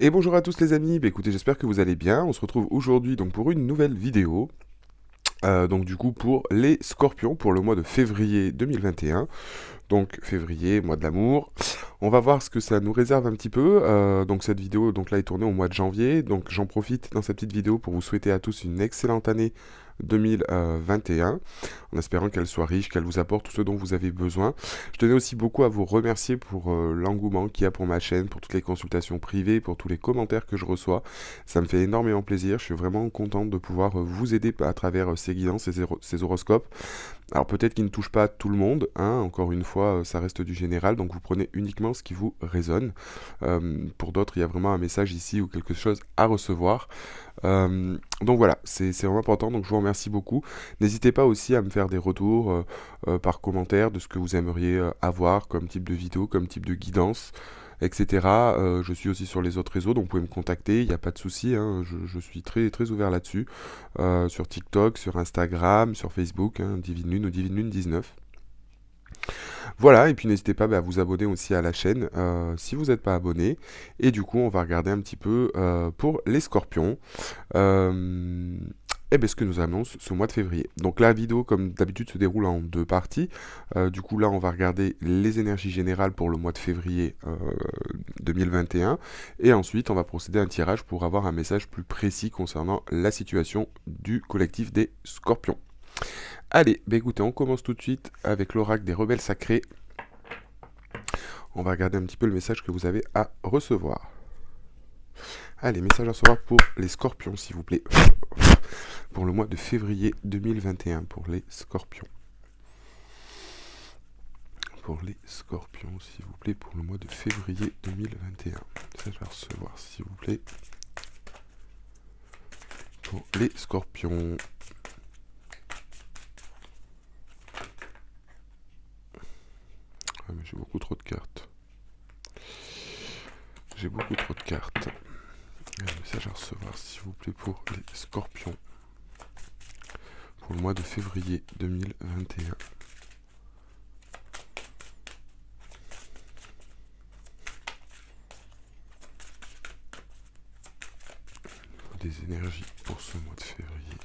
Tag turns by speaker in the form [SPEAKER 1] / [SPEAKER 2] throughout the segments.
[SPEAKER 1] Et bonjour à tous les amis, écoutez, j'espère que vous allez bien. On se retrouve aujourd'hui donc pour une nouvelle vidéo. Donc du coup pour les scorpions pour le mois de février 2021. Donc février, mois de l'amour. On va voir ce que ça nous réserve un petit peu. Donc cette vidéo donc là est tournée au mois de janvier. Donc j'en profite dans cette petite vidéo pour vous souhaiter à tous une excellente année 2021, en espérant qu'elle soit riche, qu'elle vous apporte tout ce dont vous avez besoin. Je tenais aussi beaucoup à vous remercier pour l'engouement qu'il y a pour ma chaîne, pour toutes les consultations privées, pour tous les commentaires que je reçois. Ça me fait énormément plaisir, je suis vraiment content de pouvoir vous aider à travers ces guidances, ces horoscopes. Alors peut-être qu'il ne touche pas tout le monde, hein, encore une fois, ça reste du général, donc vous prenez uniquement ce qui vous résonne. Pour d'autres, il y a vraiment un message ici ou quelque chose à recevoir. Donc voilà, c'est vraiment important, donc je vous remercie beaucoup. N'hésitez pas aussi à me faire des retours par commentaire de ce que vous aimeriez avoir comme type de vidéo, comme type de guidance, etc. Je suis aussi sur les autres réseaux, donc vous pouvez me contacter, il n'y a pas de souci, hein, je suis très, très ouvert là-dessus. Sur TikTok, sur Instagram, sur Facebook, hein, Divine Lune ou Divine Lune 19. Voilà, et puis n'hésitez pas à vous abonner aussi à la chaîne si vous n'êtes pas abonné. Et du coup, on va regarder un petit peu pour les scorpions. Et bien ce que nous annonce ce mois de février. Donc la vidéo, comme d'habitude, se déroule en deux parties. Du coup, là, on va regarder les énergies générales pour le mois de février 2021. Et ensuite, on va procéder à un tirage pour avoir un message plus précis concernant la situation du collectif des scorpions. Allez, écoutez, on commence tout de suite avec l'oracle des rebelles sacrés. On va regarder un petit peu le message que vous avez à recevoir. Allez, message à recevoir pour les scorpions, s'il vous plaît. Pour le mois de février 2021, pour les scorpions. Pour les scorpions, s'il vous plaît, pour le mois de février 2021. Message à recevoir, s'il vous plaît. Pour les scorpions. Ah, mais j'ai beaucoup trop de cartes. J'ai beaucoup trop de cartes. Un message à recevoir, s'il vous plaît, pour les scorpions. Pour le mois de février 2021. Des énergies pour ce mois de février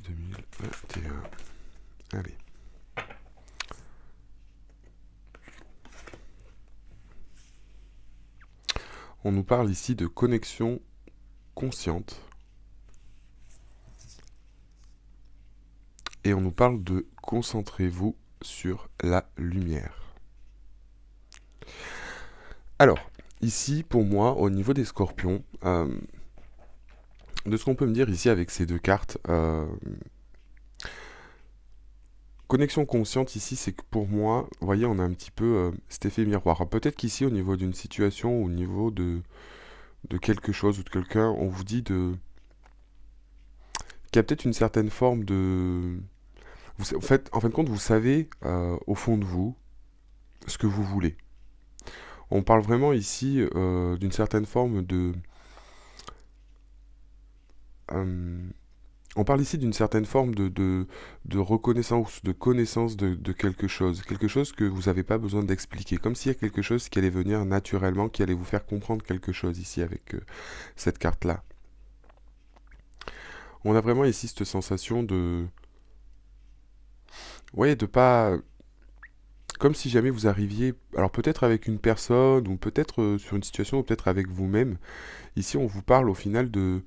[SPEAKER 1] 2021. Allez. On nous parle ici de connexion consciente. Et on nous parle de concentrez-vous sur la lumière. Alors, ici, pour moi, au niveau des scorpions, de ce qu'on peut me dire ici avec ces deux cartes, connexion consciente ici, c'est que pour moi, vous voyez, on a un petit peu cet effet miroir. Alors, peut-être qu'ici, au niveau d'une situation, au niveau de quelque chose ou de quelqu'un, on vous dit qu'il y a peut-être une certaine forme de... en fin de compte, vous savez, au fond de vous, ce que vous voulez. On parle vraiment ici d'une certaine forme de... on parle ici d'une certaine forme de reconnaissance, de connaissance de quelque chose que vous n'avez pas besoin d'expliquer, comme s'il y a quelque chose qui allait venir naturellement, qui allait vous faire comprendre quelque chose ici avec cette carte-là. On a vraiment ici cette sensation de... Ouais, de pas... Comme si jamais vous arriviez, alors peut-être avec une personne, ou peut-être sur une situation, ou peut-être avec vous-même. Ici, on vous parle au final de...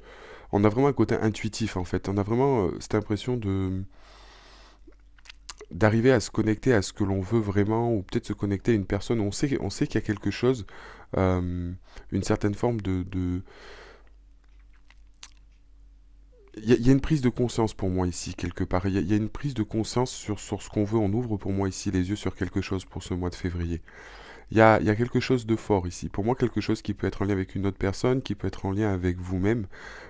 [SPEAKER 1] On a vraiment un côté intuitif, en fait. On a vraiment cette impression de d'arriver à se connecter à ce que l'on veut vraiment, ou peut-être se connecter à une personne. On sait qu'il y a quelque chose, une certaine forme de... Il y a une prise de conscience pour moi ici, quelque part. Il y a une prise de conscience sur ce qu'on veut. On ouvre pour moi ici les yeux sur quelque chose pour ce mois de février. Il y a quelque chose de fort ici. Pour moi, quelque chose qui peut être en lien avec une autre personne, qui peut être en lien avec vous-même.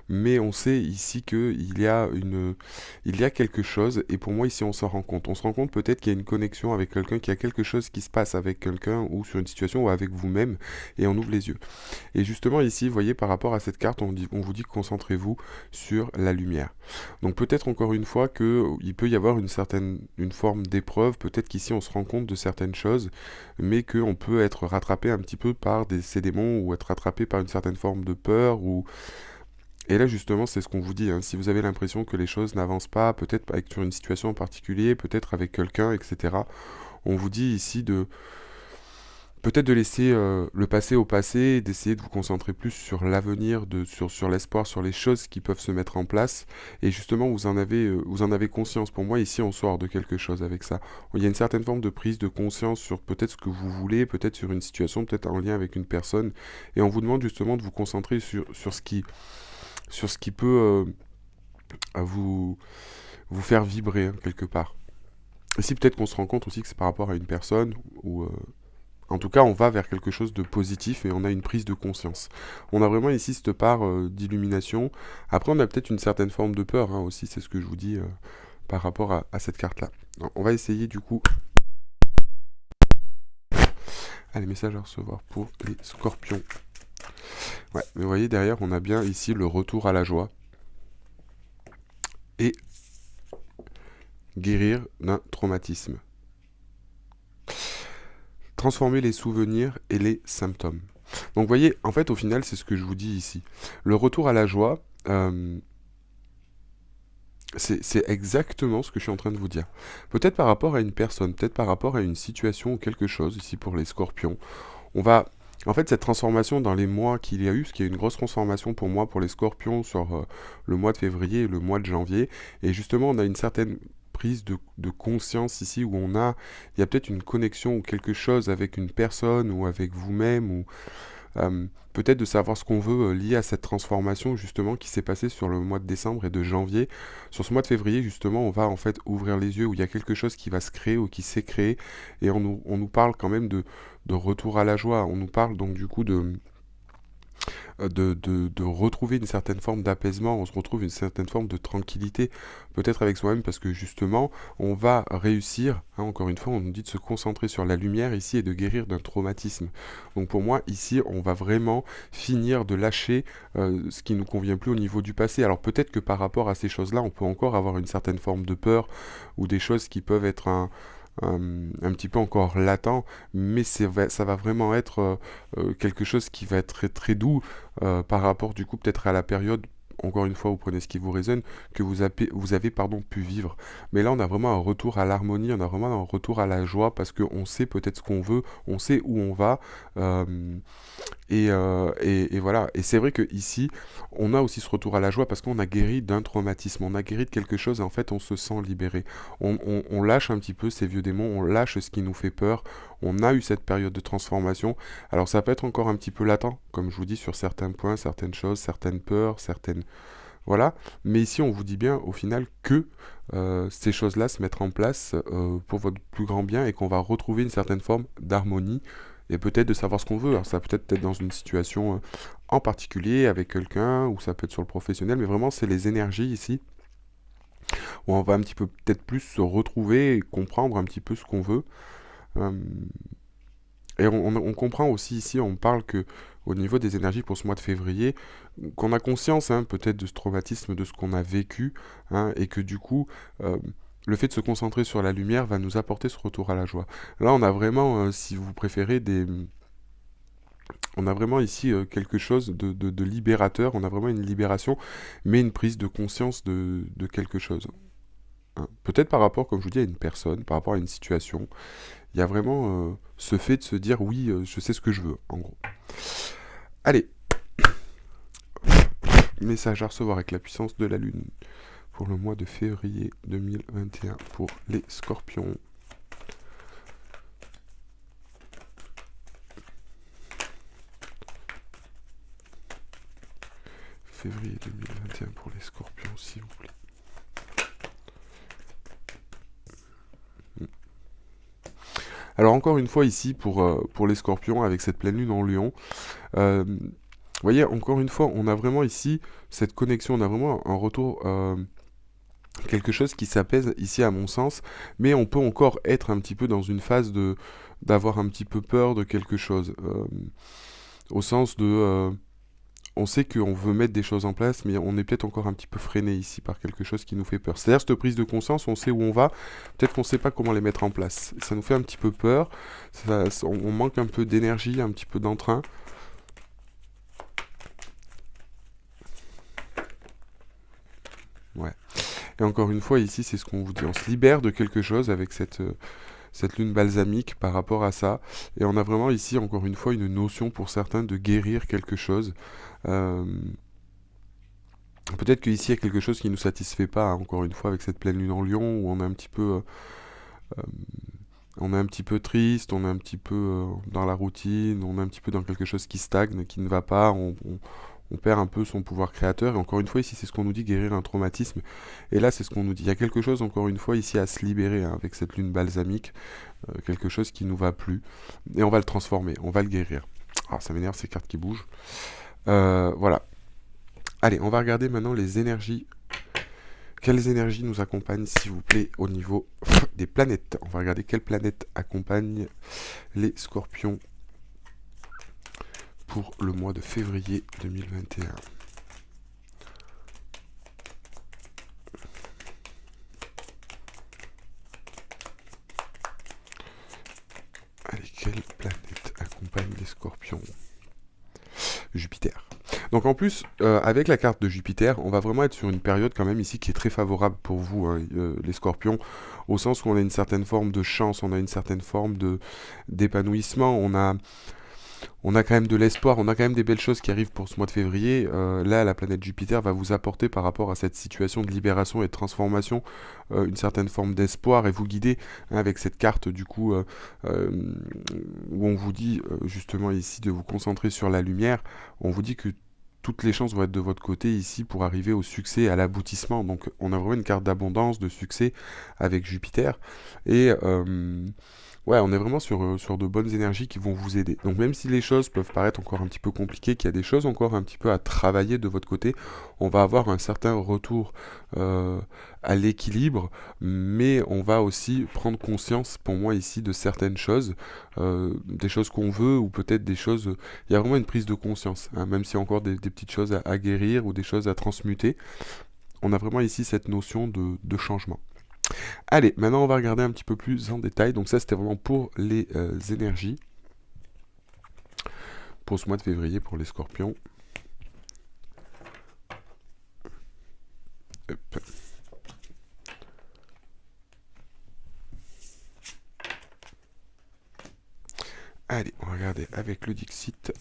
[SPEAKER 1] Mais on sait ici il y a quelque chose. Et pour moi, ici, on s'en rend compte. On se rend compte peut-être qu'il y a une connexion avec quelqu'un, qu'il y a quelque chose qui se passe avec quelqu'un ou sur une situation ou avec vous-même. Et on ouvre les yeux. Et justement ici, vous voyez, par rapport à cette carte, on vous dit concentrez-vous sur la lumière. Donc peut-être encore une fois qu'il peut y avoir une forme d'épreuve, peut-être qu'ici on se rend compte de certaines choses, mais qu'on peut être rattrapé un petit peu par ces démons, ou être rattrapé par une certaine forme de peur, ou... Et là justement c'est ce qu'on vous dit, hein. Si vous avez l'impression que les choses n'avancent pas, peut-être sur une situation en particulier, peut-être avec quelqu'un, etc., on vous dit ici de peut-être de laisser le passé au passé, d'essayer de vous concentrer plus sur l'avenir, sur l'espoir, sur les choses qui peuvent se mettre en place. Et justement, vous en avez conscience. Pour moi, ici, on sort de quelque chose avec ça. Il y a une certaine forme de prise de conscience sur peut-être ce que vous voulez, peut-être sur une situation, peut-être en lien avec une personne. Et on vous demande justement de vous concentrer sur ce qui peut vous, vous faire vibrer, hein, quelque part. Ici, peut-être qu'on se rend compte aussi que c'est par rapport à une personne ou... En tout cas, on va vers quelque chose de positif et on a une prise de conscience. On a vraiment ici cette part d'illumination. Après, on a peut-être une certaine forme de peur, hein, aussi, c'est ce que je vous dis par rapport à cette carte-là. On va essayer du coup... les messages à recevoir pour les scorpions. Ouais, mais vous voyez, derrière, on a bien ici le retour à la joie. Et guérir d'un traumatisme. Transformer les souvenirs et les symptômes. Donc vous voyez, en fait, au final, c'est ce que je vous dis ici. Le retour à la joie, c'est exactement ce que je suis en train de vous dire. Peut-être par rapport à une personne, peut-être par rapport à une situation ou quelque chose, ici pour les scorpions. En fait, cette transformation dans les mois qu'il y a eu, ce qui est une grosse transformation pour moi, pour les scorpions, sur le mois de février et le mois de janvier, et justement, on a une certaine prise de conscience ici, il y a peut-être une connexion ou quelque chose avec une personne ou avec vous-même, ou peut-être de savoir ce qu'on veut lié à cette transformation justement qui s'est passée sur le mois de décembre et de janvier. Sur ce mois de février justement, on va en fait ouvrir les yeux, où il y a quelque chose qui va se créer ou qui s'est créé, et on nous parle quand même de retour à la joie. On nous parle donc du coup de retrouver une certaine forme d'apaisement, on se retrouve une certaine forme de tranquillité, peut-être avec soi-même, parce que justement, on va réussir, hein, encore une fois, on nous dit de se concentrer sur la lumière ici et de guérir d'un traumatisme. Donc pour moi, ici, on va vraiment finir de lâcher ce qui nous convient plus au niveau du passé. Alors peut-être que par rapport à ces choses-là, on peut encore avoir une certaine forme de peur, ou des choses qui peuvent être un petit peu encore latent, mais ça va vraiment être quelque chose qui va être très, très doux par rapport du coup peut-être à la période, encore une fois vous prenez ce qui vous résonne, que vous avez pu vivre. Mais là on a vraiment un retour à l'harmonie, on a vraiment un retour à la joie, parce qu'on sait peut-être ce qu'on veut, on sait où on va, et voilà. Et c'est vrai que ici on a aussi ce retour à la joie parce qu'on a guéri d'un traumatisme, on a guéri de quelque chose, et en fait on se sent libéré. On lâche un petit peu ces vieux démons, on lâche ce qui nous fait peur, on a eu cette période de transformation. Alors ça peut être encore un petit peu latent, comme je vous dis, sur certains points, certaines choses, certaines peurs, certaines... Voilà, mais ici on vous dit bien au final que ces choses-là se mettent en place pour votre plus grand bien, et qu'on va retrouver une certaine forme d'harmonie, et peut-être de savoir ce qu'on veut. Alors ça peut être dans une situation en particulier avec quelqu'un, ou ça peut être sur le professionnel, mais vraiment c'est les énergies ici où on va un petit peu peut-être plus se retrouver et comprendre un petit peu ce qu'on veut. Euh, et on comprend aussi ici, on parle que au niveau des énergies pour ce mois de février, qu'on a conscience, hein, peut-être de ce traumatisme, de ce qu'on a vécu, hein, et que du coup, le fait de se concentrer sur la lumière va nous apporter ce retour à la joie. Là, on a vraiment, si vous préférez, on a vraiment ici quelque chose de libérateur, on a vraiment une libération, mais une prise de conscience de quelque chose. Hein. Peut-être par rapport, comme je vous dis, à une personne, par rapport à une situation. Il y a vraiment ce fait de se dire oui, je sais ce que je veux, en gros. Allez, message à recevoir avec la puissance de la Lune pour le mois de février 2021 pour les scorpions. Février 2021 pour les scorpions, s'il vous plaît. Alors encore une fois ici pour les scorpions, avec cette pleine lune en lion, vous voyez, encore une fois, on a vraiment ici cette connexion, on a vraiment un retour, quelque chose qui s'apaise ici à mon sens, mais on peut encore être un petit peu dans une phase d'avoir un petit peu peur de quelque chose. au sens de... on sait qu'on veut mettre des choses en place, mais on est peut-être encore un petit peu freiné ici par quelque chose qui nous fait peur. C'est-à-dire, cette prise de conscience, on sait où on va, peut-être qu'on ne sait pas comment les mettre en place. Ça nous fait un petit peu peur, on manque un peu d'énergie, un petit peu d'entrain. Ouais. Et encore une fois, ici, c'est ce qu'on vous dit. On se libère de quelque chose avec cette lune balsamique par rapport à ça. Et on a vraiment ici, encore une fois, une notion pour certains de guérir quelque chose. Euh, Peut-être qu'ici, il y a quelque chose qui ne nous satisfait pas, hein, encore une fois, avec cette pleine lune en Lion, où on est un petit peu... euh, on est un petit peu triste, on est un petit peu dans la routine, on est un petit peu dans quelque chose qui stagne, qui ne va pas, on perd un peu son pouvoir créateur. Et encore une fois, ici, c'est ce qu'on nous dit, guérir un traumatisme. Et là, c'est ce qu'on nous dit. Il y a quelque chose, encore une fois, ici, à se libérer, hein, avec cette lune balsamique, quelque chose qui ne nous va plus. Et on va le transformer, on va le guérir. Alors, ça m'énerve, ces cartes qui bougent. Voilà. Allez, on va regarder maintenant les énergies. Quelles énergies nous accompagnent, s'il vous plaît, au niveau des planètes? On va regarder quelles planètes accompagnent les scorpions pour le mois de février 2021. Allez, quelle planète accompagne les scorpions? Jupiter. Donc en plus, avec la carte de Jupiter, on va vraiment être sur une période quand même ici qui est très favorable pour vous, hein, les scorpions, au sens où on a une certaine forme de chance, on a une certaine forme d'épanouissement, on a quand même de l'espoir, on a quand même des belles choses qui arrivent pour ce mois de février. Là, la planète Jupiter va vous apporter par rapport à cette situation de libération et de transformation une certaine forme d'espoir et vous guider, hein, avec cette carte du coup où on vous dit justement ici de vous concentrer sur la lumière. On vous dit que toutes les chances vont être de votre côté ici pour arriver au succès, à l'aboutissement. Donc on a vraiment une carte d'abondance, de succès avec Jupiter. Et ouais, on est vraiment sur de bonnes énergies qui vont vous aider. Donc même si les choses peuvent paraître encore un petit peu compliquées, qu'il y a des choses encore un petit peu à travailler de votre côté, on va avoir un certain retour à l'équilibre, mais on va aussi prendre conscience, pour moi ici, de certaines choses, des choses qu'on veut, ou peut-être des choses... Il y a vraiment une prise de conscience, hein, même s'il y a encore des petites choses à guérir, ou des choses à transmuter. On a vraiment ici cette notion de changement. Allez, maintenant on va regarder un petit peu plus en détail. Donc ça, c'était vraiment pour les énergies. Pour ce mois de février, pour les scorpions. Hop. Allez, on va regarder avec le Dixit.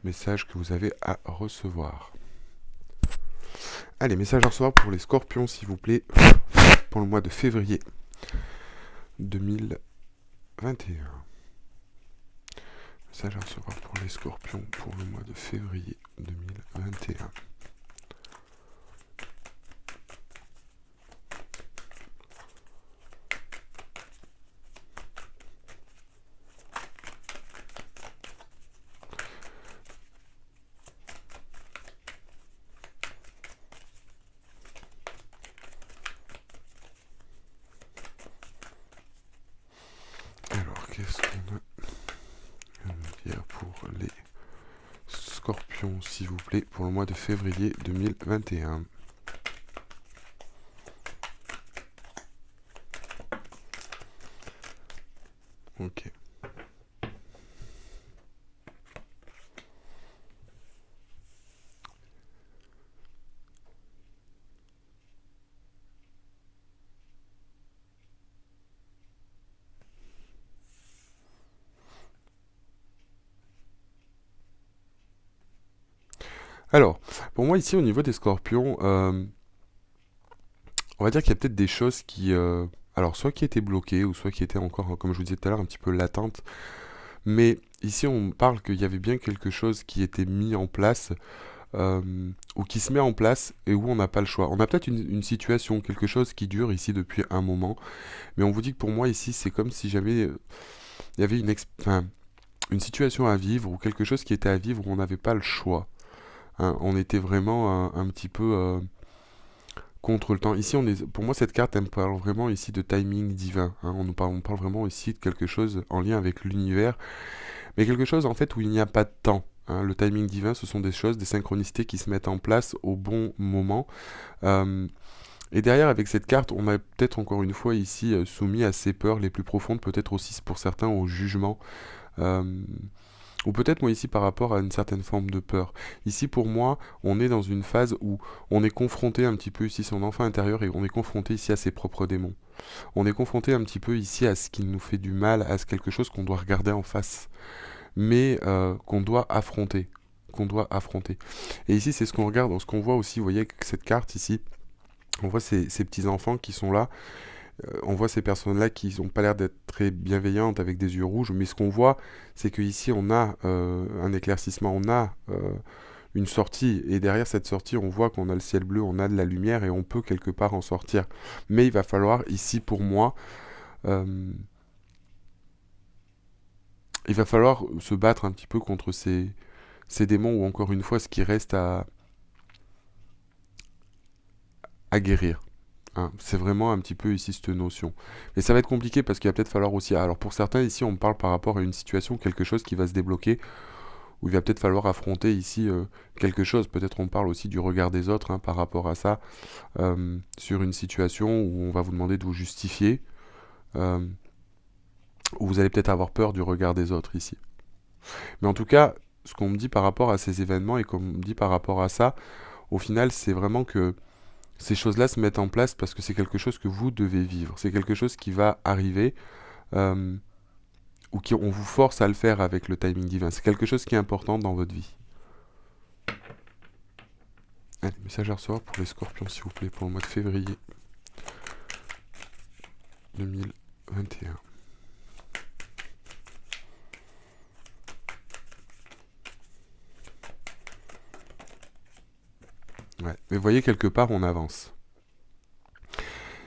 [SPEAKER 1] Message que vous avez à recevoir. Allez, message à recevoir pour les scorpions, s'il vous plaît, pour le mois de février 2021. Message à recevoir pour les scorpions pour le mois de février 2021. Qu'est-ce qu'on a à dire pour les scorpions, s'il vous plaît, pour le mois de février 2021? Ok. Alors, pour moi ici au niveau des scorpions, on va dire qu'il y a peut-être des choses qui... alors, soit qui étaient bloquées, ou soit qui étaient encore, comme je vous disais tout à l'heure, un petit peu latentes. Mais ici, on parle qu'il y avait bien quelque chose qui était mis en place, ou qui se met en place, et où on n'a pas le choix. On a peut-être une situation, quelque chose qui dure ici depuis un moment, mais on vous dit que pour moi ici, c'est comme si il y avait une situation à vivre, ou quelque chose qui était à vivre, où on n'avait pas le choix. Hein. On était vraiment un petit peu... contre le temps. Ici, pour moi, cette carte, elle me parle vraiment ici de timing divin. Hein. On parle vraiment ici de quelque chose en lien avec l'univers. mais quelque chose en fait où il n'y a pas de temps. Hein. Le timing divin, ce sont des choses, des synchronicités qui se mettent en place au bon moment. Euh, et derrière, avec cette carte, on a peut-être encore une fois ici soumis à ses peurs les plus profondes, peut-être aussi pour certains au jugement. Euh, ou peut-être moi ici par rapport à une certaine forme de peur. Ici pour moi, on est dans une phase où on est confronté un petit peu ici son enfant intérieur et on est confronté ici à ses propres démons. On est confronté un petit peu ici à ce qui nous fait du mal, à quelque chose qu'on doit regarder en face, mais qu'on doit affronter. Qu'on doit affronter. Et ici, c'est ce qu'on regarde, ce qu'on voit aussi, vous voyez, avec cette carte ici, on voit ces petits enfants qui sont là, on voit ces personnes-là qui n'ont pas l'air d'être très bienveillantes avec des yeux rouges, mais ce qu'on voit, c'est qu'ici, on a un éclaircissement, on a une sortie, et derrière cette sortie, on voit qu'on a le ciel bleu, on a de la lumière, et on peut quelque part en sortir. Mais il va falloir, ici, pour moi, euh, il va falloir se battre un petit peu contre ces démons, ou encore une fois, ce qui reste à guérir. Hein. C'est vraiment un petit peu ici cette notion. Mais ça va être compliqué parce qu'il va peut-être falloir aussi... Alors pour certains ici, on parle par rapport à une situation, quelque chose qui va se débloquer, où il va peut-être falloir affronter ici quelque chose. Peut-être on parle aussi du regard des autres hein, par rapport à ça, sur une situation où on va vous demander de vous justifier, euh, où vous allez peut-être avoir peur du regard des autres ici. Mais en tout cas, ce qu'on me dit par rapport à ces événements et qu'on me dit par rapport à ça, au final, c'est vraiment que ces choses-là se mettent en place parce que c'est quelque chose que vous devez vivre. C'est quelque chose qui va arriver euh, ou on vous force à le faire avec le timing divin. C'est quelque chose qui est important dans votre vie. Allez, message à recevoir pour les scorpions, s'il vous plaît, pour le mois de février 2021. Ouais. Mais vous voyez, quelque part, on avance.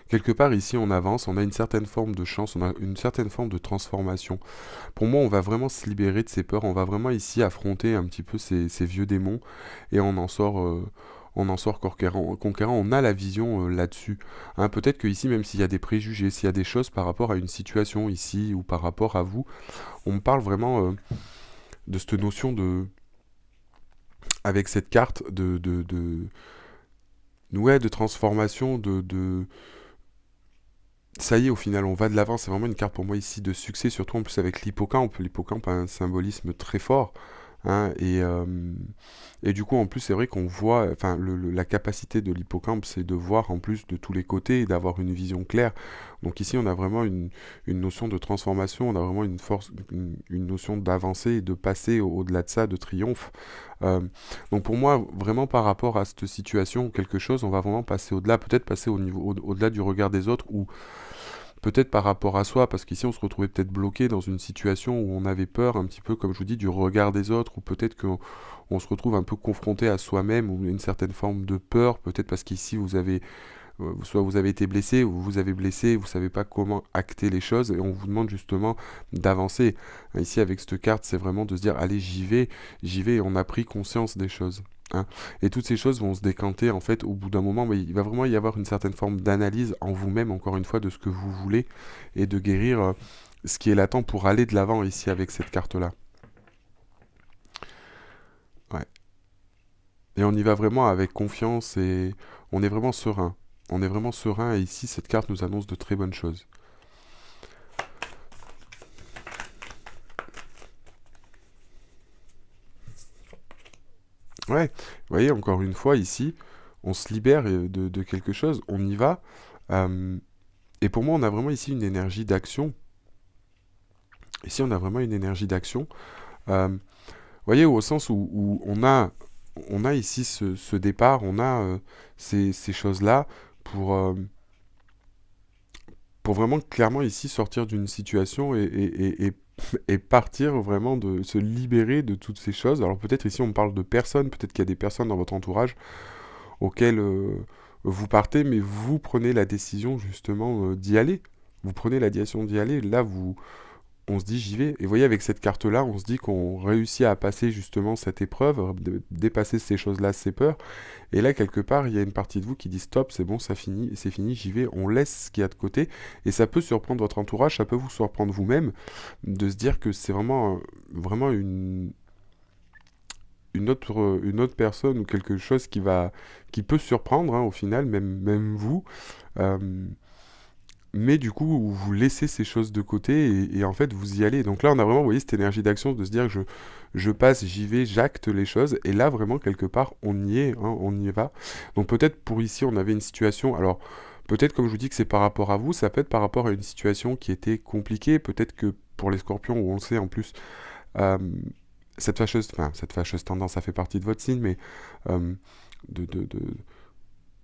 [SPEAKER 1] Quelque part, ici, on avance, on a une certaine forme de chance, on a une certaine forme de transformation. Pour moi, on va vraiment se libérer de ces peurs, on va vraiment ici affronter un petit peu ces vieux démons, et on en sort conquérant, on a la vision là-dessus. Hein, peut-être que ici, même s'il y a des préjugés, s'il y a des choses par rapport à une situation ici, ou par rapport à vous, on me parle vraiment de cette notion de... avec cette carte ouais, de transformation, ça y est, au final, on va de l'avant. C'est vraiment une carte pour moi ici de succès, surtout en plus avec l'hippocampe. L'hippocampe a un symbolisme très fort. Hein, et du coup, en plus, c'est vrai qu'on voit, enfin, la capacité de l'hippocampe, c'est de voir en plus de tous les côtés et d'avoir une vision claire. Donc ici, on a vraiment une notion de transformation, on a vraiment une force, une notion d'avancer et de passer au-delà de ça, de triomphe. Euh, donc pour moi, vraiment par rapport à cette situation ou quelque chose, on va vraiment passer au-delà, peut-être passer au-delà du regard des autres ou peut-être par rapport à soi, parce qu'ici on se retrouvait peut-être bloqué dans une situation où on avait peur un petit peu, comme je vous dis, du regard des autres, ou peut-être qu'on se retrouve un peu confronté à soi-même, ou une certaine forme de peur, peut-être parce qu'ici vous avez, soit vous avez été blessé, ou vous avez blessé, vous savez pas comment acter les choses, et on vous demande justement d'avancer. Ici avec cette carte, c'est vraiment de se dire, allez j'y vais, et on a pris conscience des choses. Hein. Et toutes ces choses vont se décanter en fait au bout d'un moment, mais il va vraiment y avoir une certaine forme d'analyse en vous-même, encore une fois, de ce que vous voulez et de guérir ce qui est latent pour aller de l'avant ici avec cette carte-là. Ouais. Et on y va vraiment avec confiance et on est vraiment serein. On est vraiment serein et ici cette carte nous annonce de très bonnes choses. Ouais, vous voyez, encore une fois ici, on se libère de quelque chose, on y va. euh, et pour moi, on a vraiment ici une énergie d'action. Ici, on a vraiment une énergie d'action. Vous voyez, au sens où on a ici ce départ, on a ces choses-là pour, euh, pour vraiment clairement ici sortir d'une situation et partir vraiment de se libérer de toutes ces choses. Alors peut-être ici on parle de personnes, peut-être qu'il y a des personnes dans votre entourage auxquelles vous partez, mais vous prenez la décision justement d'y aller. Vous prenez la décision d'y aller, là on se dit j'y vais. Et vous voyez, avec cette carte-là, on se dit qu'on réussit à passer justement cette épreuve, dépasser ces choses-là, ces peurs. Et là, quelque part, il y a une partie de vous qui dit stop, c'est bon, ça finit, c'est fini, j'y vais, on laisse ce qu'il y a de côté. Et ça peut surprendre votre entourage, ça peut vous surprendre vous-même, de se dire que c'est vraiment, vraiment une autre personne ou quelque chose qui peut surprendre, hein, au final, même vous. Euh, mais du coup, vous laissez ces choses de côté et en fait, vous y allez. Donc là, on a vraiment, vous voyez, cette énergie d'action de se dire, je passe, j'y vais, j'acte les choses. Et là, vraiment, quelque part, on y est, hein, on y va. Donc peut-être pour ici, on avait une situation. Alors, peut-être, comme je vous dis, que c'est par rapport à vous, ça peut être par rapport à une situation qui était compliquée. Peut-être que pour les scorpions, où on le sait en plus, euh, cette fâcheuse tendance, ça fait partie de votre signe, mais euh, de, de, de,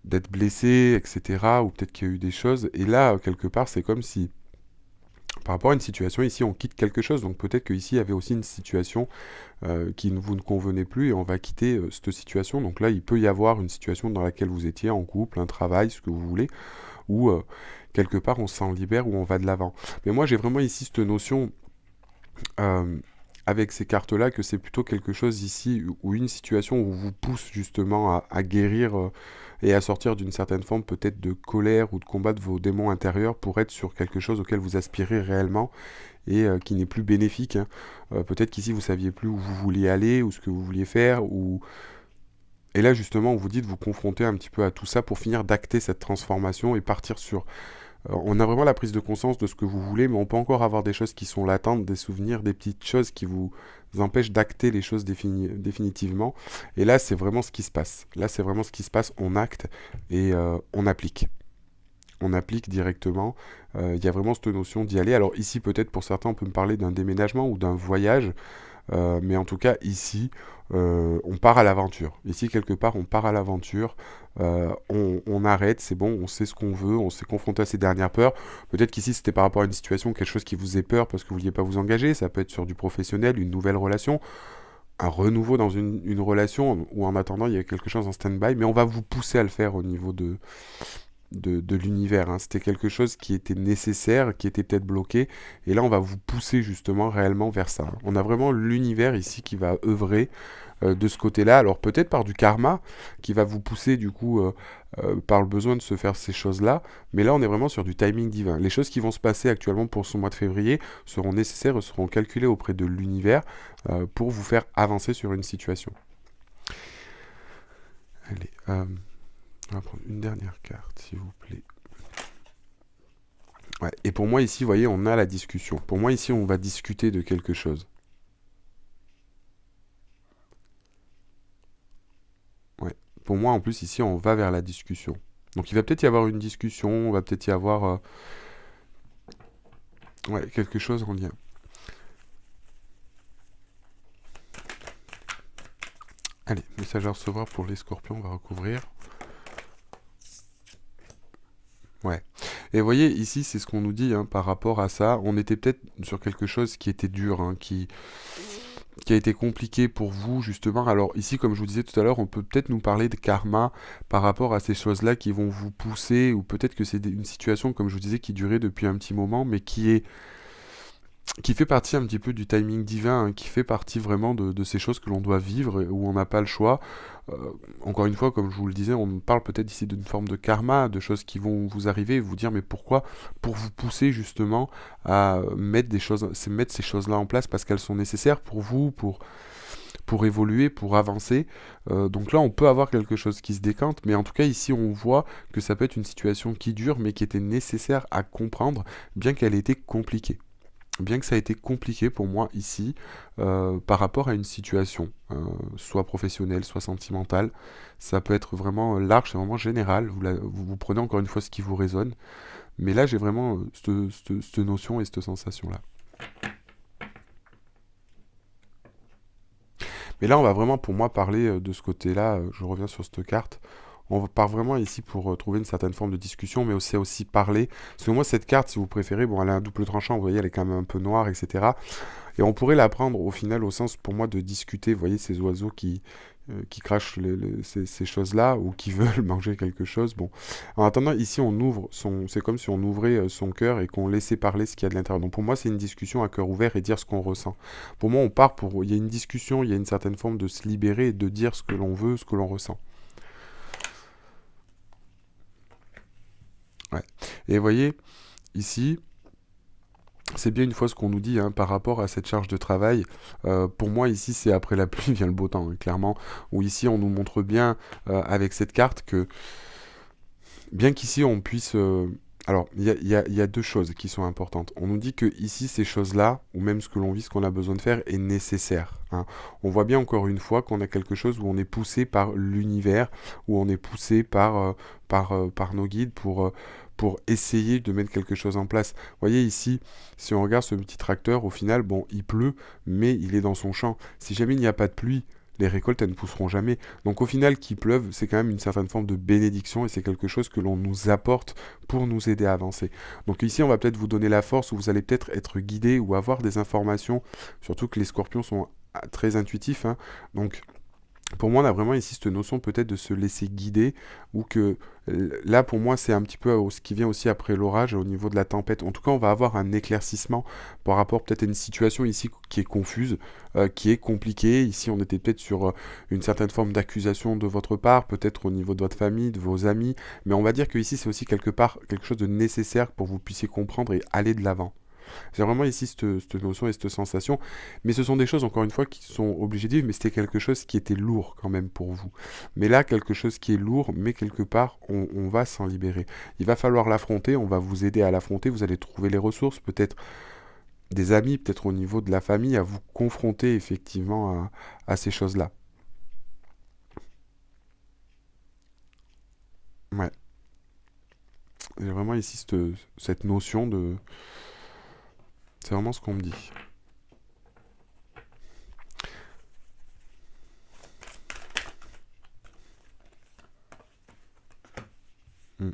[SPEAKER 1] d'être blessé, etc. Ou peut-être qu'il y a eu des choses. Et là, quelque part, c'est comme si, par rapport à une situation, ici, on quitte quelque chose. Donc peut-être qu'ici, il y avait aussi une situation qui ne vous ne convenait plus et on va quitter cette situation. Donc là, il peut y avoir une situation dans laquelle vous étiez en couple, un travail, ce que vous voulez, où quelque part, on s'en libère, où on va de l'avant. Mais moi, j'ai vraiment ici cette notion... avec ces cartes-là, que c'est plutôt quelque chose ici, ou une situation où vous pousse justement à guérir et à sortir d'une certaine forme peut-être de colère ou de combat de vos démons intérieurs pour être sur quelque chose auquel vous aspirez réellement et qui n'est plus bénéfique, hein. Peut-être qu'ici vous saviez plus où vous vouliez aller ou ce que vous vouliez faire, ou... Et là justement on vous dit de vous confronter un petit peu à tout ça pour finir d'acter cette transformation et partir sur on a vraiment la prise de conscience de ce que vous voulez, mais on peut encore avoir des choses qui sont latentes, des souvenirs, des petites choses qui vous empêchent d'acter les choses définitivement. Et là, c'est vraiment ce qui se passe. Là, c'est vraiment ce qui se passe. On acte et on applique. On applique directement. Il y a vraiment cette notion d'y aller. Alors ici, peut-être pour certains, on peut me parler d'un déménagement ou d'un voyage. Mais en tout cas, ici, on part à l'aventure. Ici, quelque part, on part à l'aventure. On arrête, c'est bon, on sait ce qu'on veut, on s'est confronté à ses dernières peurs. Peut-être qu'ici, c'était par rapport à une situation, quelque chose qui vous faisait peur parce que vous ne vouliez pas vous engager. Ça peut être sur du professionnel, une nouvelle relation, un renouveau dans une relation, ou en attendant, il y a quelque chose en stand-by. Mais on va vous pousser à le faire au niveau de l'univers, hein. C'était quelque chose qui était nécessaire, qui était peut-être bloqué, et là on va vous pousser justement réellement vers ça. On a vraiment l'univers ici qui va œuvrer de ce côté-là, alors peut-être par du karma, qui va vous pousser du coup par le besoin de se faire ces choses-là, mais là on est vraiment sur du timing divin. Les choses qui vont se passer actuellement pour ce mois de février seront nécessaires et seront calculées auprès de l'univers pour vous faire avancer sur une situation. Allez, on va prendre une dernière carte, s'il vous plaît. Ouais. Et pour moi, ici, vous voyez, on a la discussion. Pour moi, ici, on va discuter de quelque chose. Ouais. Pour moi, en plus, ici, on va vers la discussion. Donc, il va peut-être y avoir une discussion, on va peut-être y avoir ouais, quelque chose en lien. Allez, message à recevoir pour les scorpions, on va recouvrir. Ouais. Et vous voyez, ici, c'est ce qu'on nous dit, hein, par rapport à ça. On était peut-être sur quelque chose qui était dur, hein, qui a été compliqué pour vous, justement. Alors ici, comme je vous disais tout à l'heure, on peut peut-être nous parler de karma par rapport à ces choses-là qui vont vous pousser, ou peut-être que c'est une situation, comme je vous disais, qui durait depuis un petit moment, mais qui fait partie un petit peu du timing divin, hein, qui fait partie vraiment de ces choses que l'on doit vivre, où on n'a pas le choix. Encore une fois, comme je vous le disais, on parle peut-être ici d'une forme de karma, de choses qui vont vous arriver et vous dire mais pourquoi? Pour vous pousser justement à mettre ces choses-là en place parce qu'elles sont nécessaires pour vous, pour évoluer, pour avancer. Donc là, on peut avoir quelque chose qui se décante, mais en tout cas, ici, on voit que ça peut être une situation qui dure, mais qui était nécessaire à comprendre, bien qu'elle ait été compliquée. Bien que ça a été compliqué pour moi ici, par rapport à une situation, soit professionnelle, soit sentimentale, ça peut être vraiment large, c'est vraiment général, vous prenez encore une fois ce qui vous résonne, mais là j'ai vraiment cette notion et cette sensation-là. Mais là on va vraiment pour moi parler de ce côté-là, je reviens sur cette carte, on part vraiment ici pour trouver une certaine forme de discussion, mais aussi parler. Parce que moi, cette carte, si vous préférez, bon, elle a un double tranchant, vous voyez, elle est quand même un peu noire, etc. Et on pourrait la prendre au final au sens, pour moi, de discuter. Vous voyez, ces oiseaux qui crachent ces choses-là ou qui veulent manger quelque chose. Bon, en attendant, ici on ouvre c'est comme si on ouvrait son cœur et qu'on laissait parler ce qu'il y a de l'intérieur. Donc pour moi, c'est une discussion à cœur ouvert et dire ce qu'on ressent. Pour moi, on part pour, il y a une discussion, il y a une certaine forme de se libérer et de dire ce que l'on veut, ce que l'on ressent. Ouais. Et vous voyez, ici, c'est bien une fois ce qu'on nous dit hein, par rapport à cette charge de travail. Pour moi, ici, c'est après la pluie vient le beau temps, hein, clairement. Où ici, on nous montre bien avec cette carte que, bien qu'ici, on puisse... Alors, il y a deux choses qui sont importantes. On nous dit que ici, ces choses-là, ou même ce que l'on vit, ce qu'on a besoin de faire, est nécessaire. Hein. On voit bien encore une fois qu'on a quelque chose où on est poussé par l'univers, où on est poussé par nos guides pour essayer de mettre quelque chose en place. Vous voyez ici, si on regarde ce petit tracteur, au final, bon, il pleut, mais il est dans son champ. Si jamais il n'y a pas de pluie, les récoltes, elles ne pousseront jamais. Donc au final, qu'il pleuve, c'est quand même une certaine forme de bénédiction et c'est quelque chose que l'on nous apporte pour nous aider à avancer. Donc ici, on va peut-être vous donner la force, ou vous allez peut-être être guidé ou avoir des informations, surtout que les scorpions sont très intuitifs. Hein. Donc pour moi, on a vraiment ici cette notion peut-être de se laisser guider, ou que là, pour moi, c'est un petit peu ce qui vient aussi après l'orage au niveau de la tempête. En tout cas, on va avoir un éclaircissement par rapport peut-être à une situation ici qui est confuse, qui est compliquée. Ici, on était peut-être sur une certaine forme d'accusation de votre part, peut-être au niveau de votre famille, de vos amis, mais on va dire que ici, c'est aussi quelque part quelque chose de nécessaire pour que vous puissiez comprendre et aller de l'avant. C'est vraiment ici cette notion et cette sensation. Mais ce sont des choses, encore une fois, qui sont obligées de vivre, mais c'était quelque chose qui était lourd quand même pour vous. Mais là, quelque chose qui est lourd, mais quelque part, on va s'en libérer. Il va falloir l'affronter, on va vous aider à l'affronter, vous allez trouver les ressources, peut-être des amis, peut-être au niveau de la famille, à vous confronter effectivement à ces choses-là. Ouais. J'ai vraiment ici cette notion de... C'est vraiment ce qu'on me dit. Mm.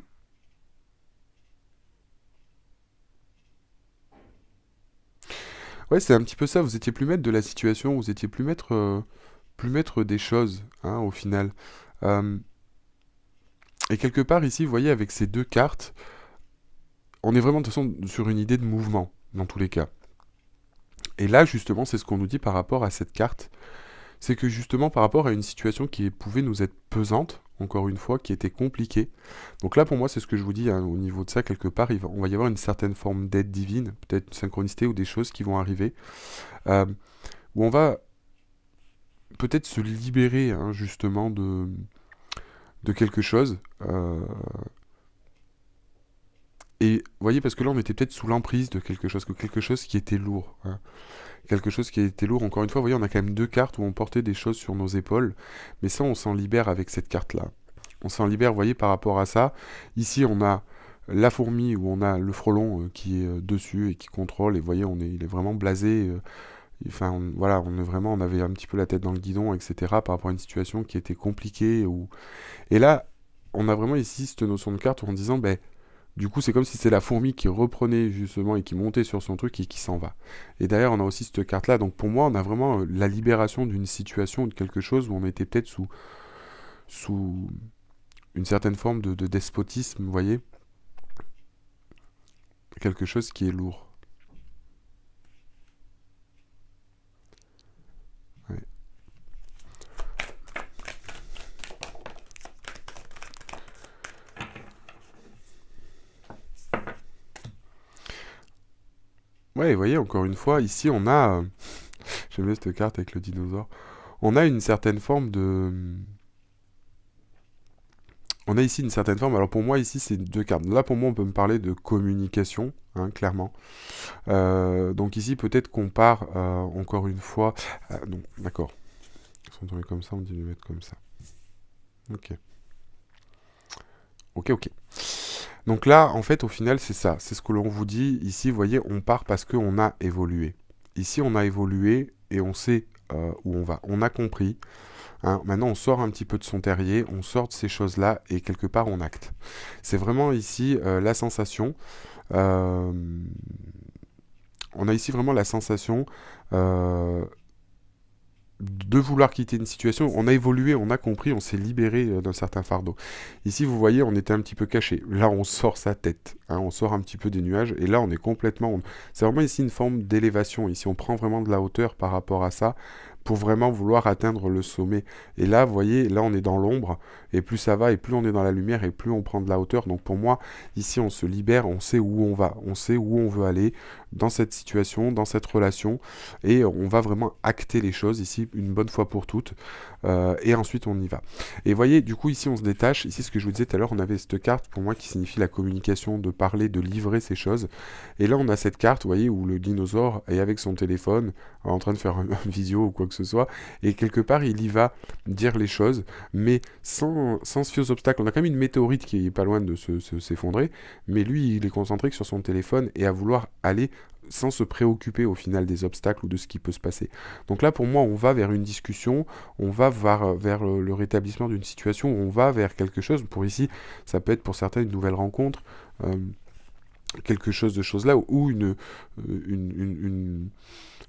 [SPEAKER 1] Ouais, c'est un petit peu ça. Vous étiez plus maître de la situation, vous étiez plus maître des choses, hein, au final. Euh, et quelque part ici, vous voyez, avec ces deux cartes, on est vraiment de toute façon sur une idée de mouvement, dans tous les cas. Et là, justement, c'est ce qu'on nous dit par rapport à cette carte. C'est que justement, par rapport à une situation qui pouvait nous être pesante, encore une fois, qui était compliquée. Donc là, pour moi, c'est ce que je vous dis, hein, au niveau de ça, quelque part, on va y avoir une certaine forme d'aide divine, peut-être une synchronicité ou des choses qui vont arriver, euh, où on va peut-être se libérer, hein, justement, de quelque chose. Et vous voyez, parce que là, on était peut-être sous l'emprise de quelque chose qui était lourd. Hein. Quelque chose qui était lourd. Encore une fois, vous voyez, on a quand même deux cartes où on portait des choses sur nos épaules. Mais ça, on s'en libère avec cette carte-là. On s'en libère, vous voyez, par rapport à ça. Ici, on a la fourmi où on a le frelon qui est dessus et qui contrôle. Et vous voyez, il est vraiment blasé. Enfin, voilà, on avait un petit peu la tête dans le guidon, etc. par rapport à une situation qui était compliquée. Et là, on a vraiment ici cette notion de carte en disant, ben, du coup, c'est comme si c'est la fourmi qui reprenait justement et qui montait sur son truc et qui s'en va. Et derrière, on a aussi cette carte-là. Donc pour moi, on a vraiment la libération d'une situation ou de quelque chose où on était peut-être sous une certaine forme de despotisme, vous voyez. Quelque chose qui est lourd. Ouais. Ouais, vous voyez, encore une fois, ici, on a... j'aime bien cette carte avec le dinosaure. On a une certaine forme de... On a ici une certaine forme. Alors pour moi, ici, c'est deux cartes. Là, pour moi, on peut me parler de communication, hein, clairement. Donc ici, peut-être qu'on part, encore une fois... non, d'accord. Ils sont tombés comme ça, on dit de les mettre comme ça. Ok. Ok, ok. Donc là, en fait, au final, c'est ça. C'est ce que l'on vous dit. Ici, vous voyez, on part parce qu'on a évolué. Ici, on a évolué et on sait où on va. On a compris. Hein. Maintenant, on sort un petit peu de son terrier, on sort de ces choses-là et quelque part, on acte. C'est vraiment ici la sensation. euh, on a ici vraiment la sensation de vouloir quitter une situation, on a évolué, on a compris, on s'est libéré d'un certain fardeau. Ici, vous voyez, on était un petit peu caché. Là, on sort sa tête, hein, on sort un petit peu des nuages, et là, on est complètement... C'est vraiment ici une forme d'élévation. Ici, on prend vraiment de la hauteur par rapport à ça, pour vraiment vouloir atteindre le sommet. Et là, vous voyez, là, on est dans l'ombre, et plus ça va, et plus on est dans la lumière, et plus on prend de la hauteur. Donc pour moi, ici, on se libère, on sait où on va, on sait où on veut aller, dans cette situation, dans cette relation, et on va vraiment acter les choses ici une bonne fois pour toutes, et ensuite on y va. Et vous voyez, du coup ici on se détache, ici ce que je vous disais tout à l'heure, on avait cette carte pour moi qui signifie la communication, de parler, de livrer ces choses, et là on a cette carte, vous voyez, où le dinosaure est avec son téléphone, en train de faire un visio ou quoi que ce soit, et quelque part il y va dire les choses, mais sans se fier aux obstacles. On a quand même une météorite qui est pas loin de s'effondrer, mais lui il est concentré que sur son téléphone et à vouloir aller sans se préoccuper au final des obstacles ou de ce qui peut se passer. Donc là, pour moi, on va vers une discussion, on va vers le rétablissement d'une situation, on va vers quelque chose. Pour ici, ça peut être pour certains une nouvelle rencontre, quelque chose de choses là, ou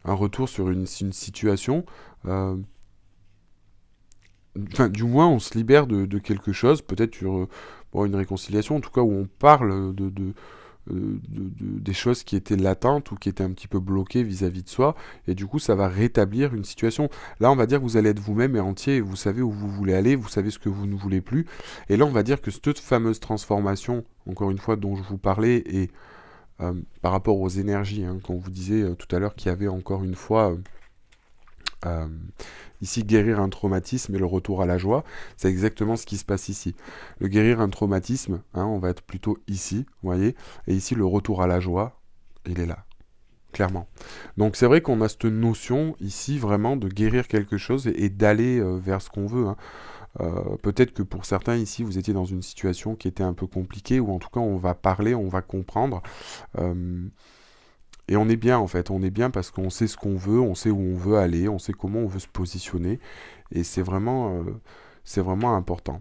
[SPEAKER 1] un retour sur une situation. Enfin, du moins, on se libère de quelque chose, peut-être sur une réconciliation, en tout cas où on parle des choses qui étaient latentes ou qui étaient un petit peu bloquées vis-à-vis de soi, et du coup ça va rétablir une situation. Là on va dire que vous allez être vous-même et entier, et vous savez où vous voulez aller, vous savez ce que vous ne voulez plus, et là on va dire que cette fameuse transformation, encore une fois dont je vous parlais, et par rapport aux énergies, hein, quand vous disiez tout à l'heure qu'il y avait encore une fois... ici, guérir un traumatisme et le retour à la joie, c'est exactement ce qui se passe ici. Le guérir un traumatisme, hein, on va être plutôt ici, vous voyez, et ici, le retour à la joie, il est là, clairement. Donc c'est vrai qu'on a cette notion ici vraiment de guérir quelque chose et d'aller vers ce qu'on veut. Hein. Peut-être que pour certains ici, vous étiez dans une situation qui était un peu compliquée, ou en tout cas, on va parler, on va comprendre. Et on est bien en fait, on est bien parce qu'on sait ce qu'on veut, on sait où on veut aller, on sait comment on veut se positionner, et c'est vraiment important.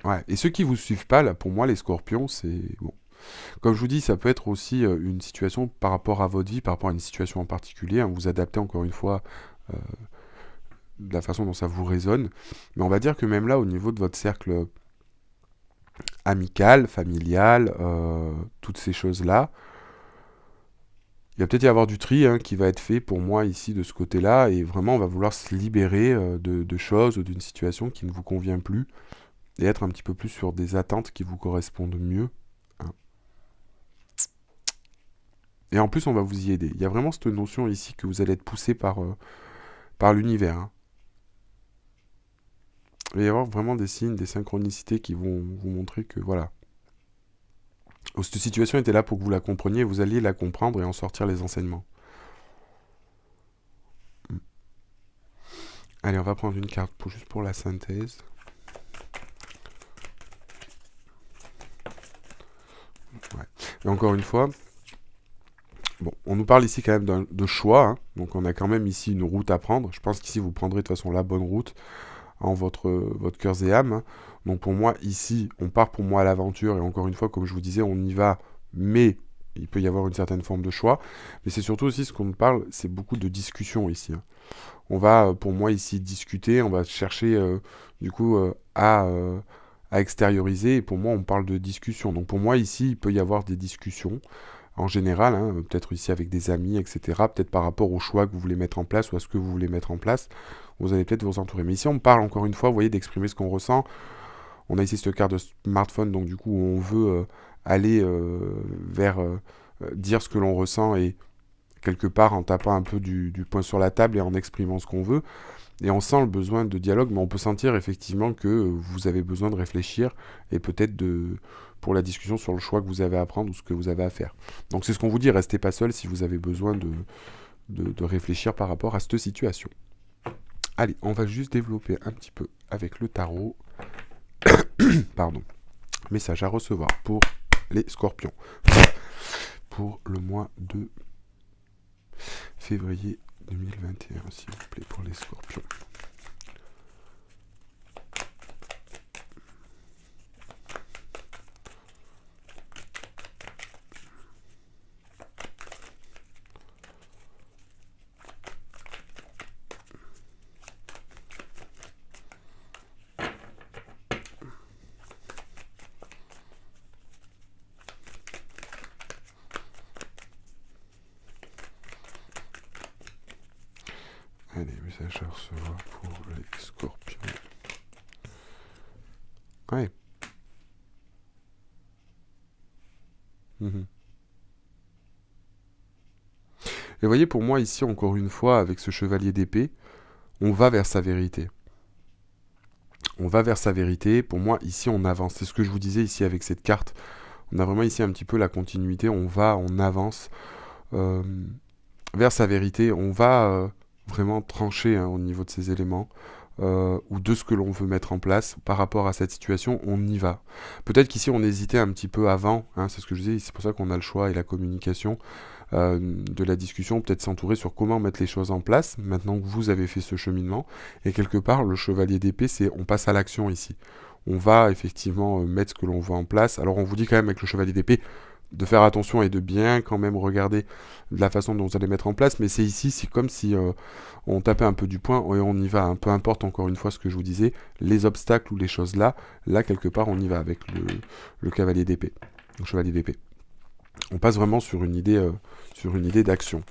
[SPEAKER 1] Ouais. Et ceux qui vous suivent pas, là, pour moi, les scorpions, c'est bon. Comme je vous dis, ça peut être aussi une situation par rapport à votre vie, par rapport à une situation en particulier, hein, vous adaptez encore une fois de la façon dont ça vous résonne, mais on va dire que même là, au niveau de votre cercle amical, familial, toutes ces choses-là, il va peut-être y avoir du tri hein, qui va être fait pour moi ici de ce côté-là, et vraiment on va vouloir se libérer de choses ou d'une situation qui ne vous convient plus, et être un petit peu plus sur des attentes qui vous correspondent mieux. Hein. Et en plus on va vous y aider. Il y a vraiment cette notion ici que vous allez être poussé par l'univers. Hein. Il va y avoir vraiment des signes, des synchronicités qui vont vous montrer que voilà. Cette situation était là pour que vous la compreniez, et vous alliez la comprendre et en sortir les enseignements. Allez, on va prendre une carte juste pour la synthèse. Ouais. Et encore une fois, bon, on nous parle ici quand même de choix, hein. Donc on a quand même ici une route à prendre. Je pense qu'ici vous prendrez de toute façon la bonne route en votre cœur et âme. Hein. Donc pour moi, ici, on part pour moi à l'aventure, et encore une fois, comme je vous disais, on y va, mais il peut y avoir une certaine forme de choix. Mais c'est surtout aussi ce qu'on nous parle, c'est beaucoup de discussion ici. Hein. On va, pour moi, ici, discuter, on va chercher, du coup, à extérioriser, et pour moi, on parle de discussion. Donc pour moi, ici, il peut y avoir des discussions, en général, hein, peut-être ici avec des amis, etc., peut-être par rapport au choix que vous voulez mettre en place, ou à ce que vous voulez mettre en place, vous allez peut-être vous entourer. Mais ici, on parle, encore une fois, vous voyez, d'exprimer ce qu'on ressent. On a ici cette carte de smartphone, donc du coup, on veut aller vers dire ce que l'on ressent, et quelque part en tapant un peu du poing sur la table et en exprimant ce qu'on veut. Et on sent le besoin de dialogue, mais on peut sentir effectivement que vous avez besoin de réfléchir, et peut-être pour la discussion sur le choix que vous avez à prendre ou ce que vous avez à faire. Donc c'est ce qu'on vous dit, restez pas seul si vous avez besoin de réfléchir par rapport à cette situation. Allez, on va juste développer un petit peu avec le tarot. Pardon. Message à recevoir pour les scorpions. Pour le mois de février 2021, s'il vous plaît, pour les scorpions. Allez, message à recevoir pour les scorpions. Ouais. Mhm. Et vous voyez, pour moi, ici, encore une fois, avec ce chevalier d'épée, on va vers sa vérité. On va vers sa vérité. Pour moi, ici, on avance. C'est ce que je vous disais ici avec cette carte. On a vraiment ici un petit peu la continuité. On avance euh, vers sa vérité. On va vraiment trancher au niveau de ces éléments. Ou de ce que l'on veut mettre en place par rapport à cette situation, on y va. Peut-être qu'ici on hésitait un petit peu avant, c'est ce que je disais, c'est pour ça qu'on a le choix et la communication de la discussion, peut-être s'entourer sur comment mettre les choses en place, maintenant que vous avez fait ce cheminement, et quelque part le chevalier d'épée, c'est on passe à l'action ici. On va effectivement mettre ce que l'on veut en place, alors on vous dit quand même avec le chevalier d'épée, de faire attention et de bien quand même regarder la façon dont vous allez mettre en place, mais c'est ici, c'est comme si on tapait un peu du poing et on y va, peu importe encore une fois ce que je vous disais, les obstacles ou les choses là quelque part on y va avec le cavalier d'épée, le chevalier d'épée. On passe vraiment sur une idée d'action.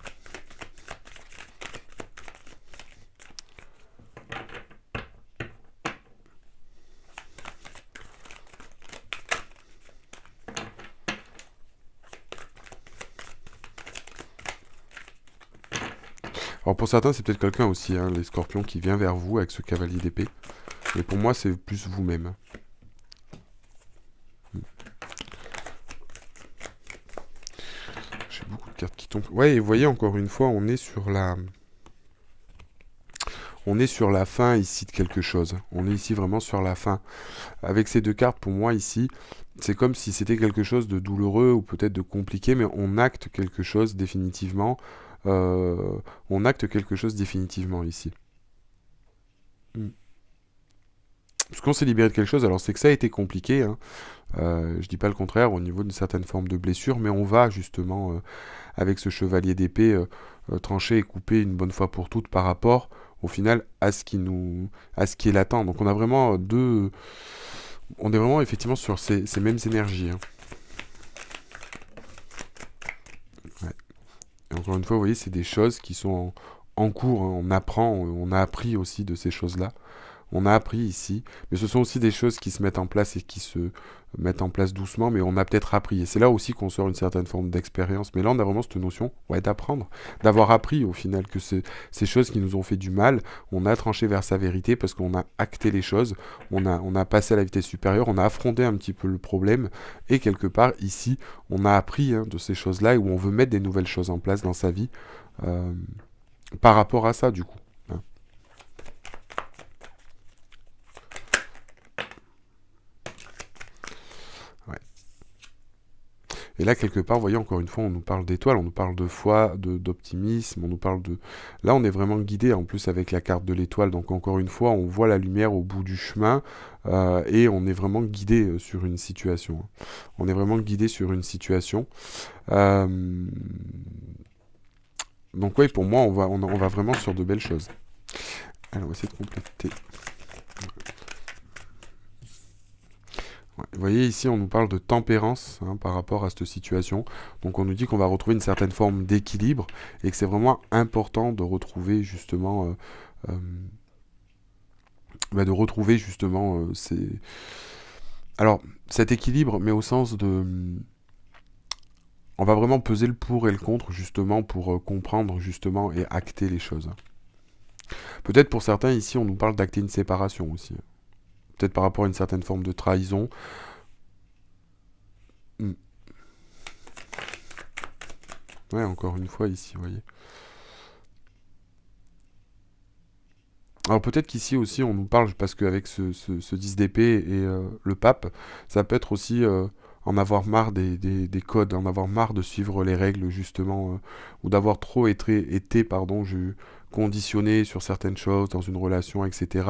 [SPEAKER 1] Alors pour certains, c'est peut-être quelqu'un aussi, les scorpions, qui vient vers vous avec ce cavalier d'épée. Mais pour moi, c'est plus vous-même. J'ai beaucoup de cartes qui tombent. Ouais, et vous voyez, encore une fois, on est sur la fin ici de quelque chose. On est ici vraiment sur la fin. Avec ces deux cartes, pour moi, ici, c'est comme si c'était quelque chose de douloureux ou peut-être de compliqué, mais on acte quelque chose définitivement. On acte quelque chose définitivement ici. Parce qu'on s'est libéré de quelque chose, alors c'est que ça a été compliqué, je dis pas le contraire, au niveau d'une certaine forme de blessure, mais on va justement, avec ce chevalier d'épée, trancher et couper une bonne fois pour toutes par rapport, au final, à ce qui est latent. Donc on a vraiment on est vraiment effectivement sur ces mêmes énergies. Ouais. Et encore une fois, vous voyez, c'est des choses qui sont en cours, on apprend, on a appris aussi de ces choses-là. On a appris ici, mais ce sont aussi des choses qui se mettent en place et qui se mettent en place doucement, mais on a peut-être appris. Et c'est là aussi qu'on sort une certaine forme d'expérience. Mais là, on a vraiment cette notion d'apprendre, d'avoir appris au final que ces choses qui nous ont fait du mal, on a tranché vers sa vérité parce qu'on a acté les choses, on a passé à la vitesse supérieure, on a affronté un petit peu le problème, et quelque part, ici, on a appris de ces choses-là et où on veut mettre des nouvelles choses en place dans sa vie euh, par rapport à ça, du coup. Ouais. Et là, quelque part, vous voyez, encore une fois, on nous parle d'étoiles, on nous parle de foi, d'optimisme, on nous parle de... Là, on est vraiment guidé, en plus, avec la carte de l'étoile. Donc, encore une fois, on voit la lumière au bout du chemin et on est vraiment guidé sur une situation. On est vraiment guidé sur une situation. Donc, oui, pour moi, on va vraiment sur de belles choses. Alors, on va essayer de compléter. Ouais. Vous voyez, ici, on nous parle de tempérance par rapport à cette situation. Donc, on nous dit qu'on va retrouver une certaine forme d'équilibre et que c'est vraiment important de retrouver justement, alors, cet équilibre, mais au sens de... On va vraiment peser le pour et le contre, justement, pour comprendre, justement, et acter les choses. Peut-être pour certains, ici, on nous parle d'acter une séparation aussi. Peut-être par rapport à une certaine forme de trahison. Ouais, encore une fois, ici, vous voyez. Alors peut-être qu'ici aussi on nous parle, parce qu'avec ce 10 d'épée et le pape, ça peut être aussi en avoir marre des codes, en avoir marre de suivre les règles justement, ou d'avoir trop conditionné sur certaines choses dans une relation, etc.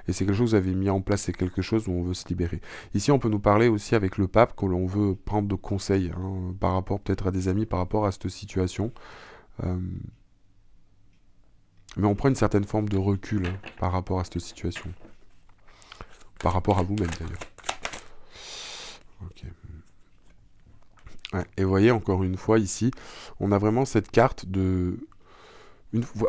[SPEAKER 1] Et c'est quelque chose que vous avez mis en place, c'est quelque chose où on veut se libérer. Ici on peut nous parler aussi avec le pape, que l'on veut prendre de conseils, par rapport peut-être à des amis, par rapport à cette situation. Euh, mais on prend une certaine forme de recul par rapport à cette situation. Par rapport à vous-même d'ailleurs. Ok. Ouais. Et vous voyez, encore une fois, ici, on a vraiment cette carte de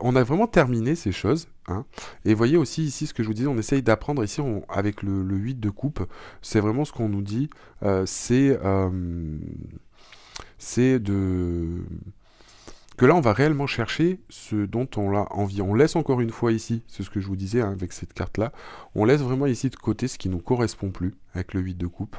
[SPEAKER 1] on a vraiment terminé ces choses, hein. Et voyez aussi ici ce que je vous disais, on essaye d'apprendre ici avec le 8 de coupe, c'est vraiment ce qu'on nous dit, c'est de que là, on va réellement chercher ce dont on a envie. On laisse encore une fois ici, c'est ce que je vous disais, hein, avec cette carte-là, on laisse vraiment ici de côté ce qui ne nous correspond plus avec le 8 de coupe,